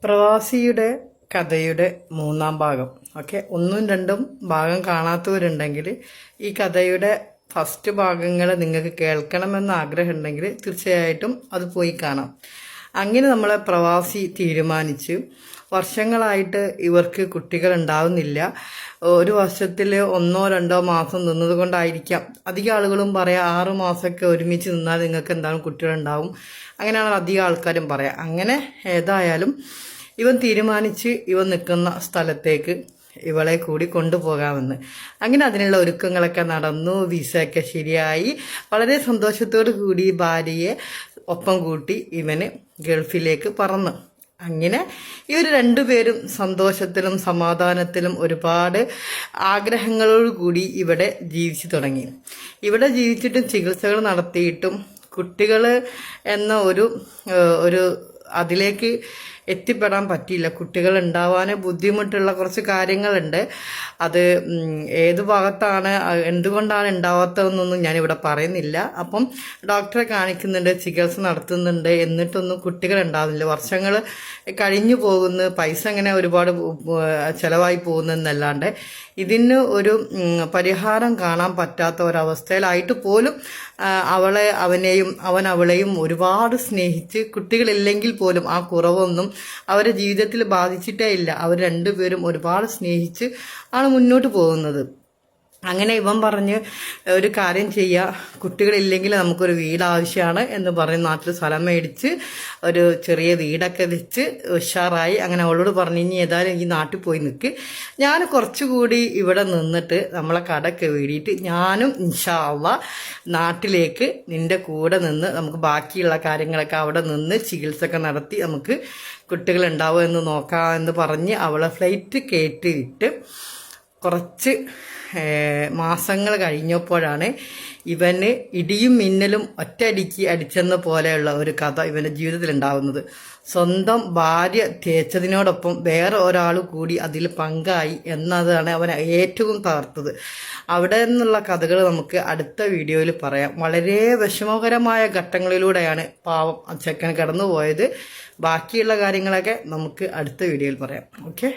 പ്രവാസിയുടെ കഥയുടെ മൂന്നാം ഭാഗം. ഓക്കെ, ഒന്നും രണ്ടും ഭാഗം കാണാത്തവരുണ്ടെങ്കിൽ ഈ കഥയുടെ ഫസ്റ്റ് ഭാഗങ്ങൾ നിങ്ങൾക്ക് കേൾക്കണമെന്ന് ആഗ്രഹമുണ്ടെങ്കിൽ തീർച്ചയായിട്ടും അത് പോയി കാണാം. അങ്ങനെ നമ്മളെ പ്രവാസി തീരുമാനിച്ച് വർഷങ്ങളായിട്ട് ഇവർക്ക് കുട്ടികൾ ഉണ്ടാവുന്നില്ല. ഒരു വർഷത്തിൽ 1-2 മാസം നിന്നത് കൊണ്ടായിരിക്കാം. അധികം ആളുകളും പറയാം 6 മാസമൊക്കെ ഒരുമിച്ച് നിന്നാൽ നിങ്ങൾക്ക് എന്തായാലും കുട്ടികളുണ്ടാവും. അങ്ങനെയാണ് അധികം ആൾക്കാരും പറയാം. അങ്ങനെ ഏതായാലും ഇവൻ തീരുമാനിച്ച് ഇവൻ നിൽക്കുന്ന സ്ഥലത്തേക്ക് ഇവളെ കൂടി കൊണ്ടുപോകാമെന്ന്. അങ്ങനെ അതിനുള്ള ഒരുക്കങ്ങളൊക്കെ നടന്നു. വിസയൊക്കെ ശരിയായി. വളരെ സന്തോഷത്തോടു കൂടി ഭാര്യയെ ഒപ്പം കൂട്ടി ഇവന് ഗൾഫിലേക്ക് പറന്നു. അങ്ങനെ ഇവർ രണ്ടുപേരും സന്തോഷത്തിലും സമാധാനത്തിലും ഒരുപാട് ആഗ്രഹങ്ങളോട് കൂടി ഇവിടെ ജീവിച്ചു തുടങ്ങി. ഇവിടെ ജീവിച്ചിട്ടും ചികിത്സകൾ നടത്തിയിട്ടും കുട്ടികൾ എന്ന ഒരു അതിലേക്ക് എത്തിപ്പെടാൻ പറ്റിയില്ല. കുട്ടികൾ ഉണ്ടാവാൻ ബുദ്ധിമുട്ടുള്ള കുറച്ച് കാര്യങ്ങളുണ്ട്. അത് ഏത് ഭാഗത്താണ് എന്തുകൊണ്ടാണ് ഉണ്ടാവാത്തതെന്നൊന്നും ഞാനിവിടെ പറയുന്നില്ല. അപ്പം ഡോക്ടറെ കാണിക്കുന്നുണ്ട്, ചികിത്സ നടത്തുന്നുണ്ട്, എന്നിട്ടൊന്നും കുട്ടികൾ ഉണ്ടാവുന്നില്ല. വർഷങ്ങൾ കഴിഞ്ഞു പോകുന്നു, പൈസ അങ്ങനെ ഒരുപാട് ചിലവായി പോകുന്നതെന്നല്ലാണ്ട് ഇതിന് ഒരു പരിഹാരം കാണാൻ പറ്റാത്ത ഒരവസ്ഥയിലായിട്ട് പോലും അവൻ അവളെയും ഒരുപാട് സ്നേഹിച്ച് കുട്ടികളില്ലെങ്കിൽ പോലും ആ കുറവൊന്നും അവരുടെ ജീവിതത്തിൽ ബാധിച്ചിട്ടേ ഇല്ല. അവർ രണ്ടുപേരും ഒരുപാട് സ്നേഹിച്ച് ആണ് മുന്നോട്ട് പോകുന്നത്. അങ്ങനെ ഇവൻ പറഞ്ഞ് ഒരു കാര്യം ചെയ്യുക, കുട്ടികളില്ലെങ്കിൽ നമുക്കൊരു വീട് ആവശ്യമാണ് എന്ന് പറഞ്ഞ് നാട്ടിൽ സ്ഥലം മേടിച്ച് ഒരു ചെറിയ വീടൊക്കെ വെച്ച് ഉഷാറായി. അങ്ങനെ അവളോട് പറഞ്ഞു, ഇനി ഏതായാലും ഈ നാട്ടിൽ പോയി നിൽക്ക്, ഞാൻ കുറച്ചുകൂടി ഇവിടെ നിന്നിട്ട് നമ്മളെ കടയൊക്കെ വീടിയിട്ട് ഞാനും ഇൻഷാ അല്ലാഹ് നാട്ടിലേക്ക് നിൻ്റെ കൂടെ നിന്ന് നമുക്ക് ബാക്കിയുള്ള കാര്യങ്ങളൊക്കെ അവിടെ നിന്ന് ചികിത്സയൊക്കെ നടത്തി നമുക്ക് കുട്ടികളുണ്ടാവുക എന്ന് നോക്കാമെന്ന് പറഞ്ഞ് അവളെ ഫ്ലൈറ്റ് കയറ്റിയിട്ട് കുറച്ച് മാസങ്ങൾ കഴിഞ്ഞപ്പോഴാണ് ഇവന് ഇടിയും മിന്നലും ഒറ്റയടിക്ക് അടിച്ചെന്ന പോലെയുള്ള ഒരു കഥ ഇവൻ്റെ ജീവിതത്തിൽ ഉണ്ടാകുന്നത്. സ്വന്തം ഭാര്യ തേച്ചതിനോടൊപ്പം വേറെ ഒരാൾ കൂടി അതിൽ പങ്കായി എന്നതാണ് അവനെ ഏറ്റവും തകർത്തത്. അവിടെ നിന്നുള്ള കഥകൾ നമുക്ക് അടുത്ത വീഡിയോയിൽ പറയാം. വളരെ വിഷമകരമായ ഘട്ടങ്ങളിലൂടെയാണ് പാവം ചെക്കൻ കടന്നുപോയത്. ബാക്കിയുള്ള കാര്യങ്ങളൊക്കെ നമുക്ക് അടുത്ത വീഡിയോയിൽ പറയാം. ഓക്കെ.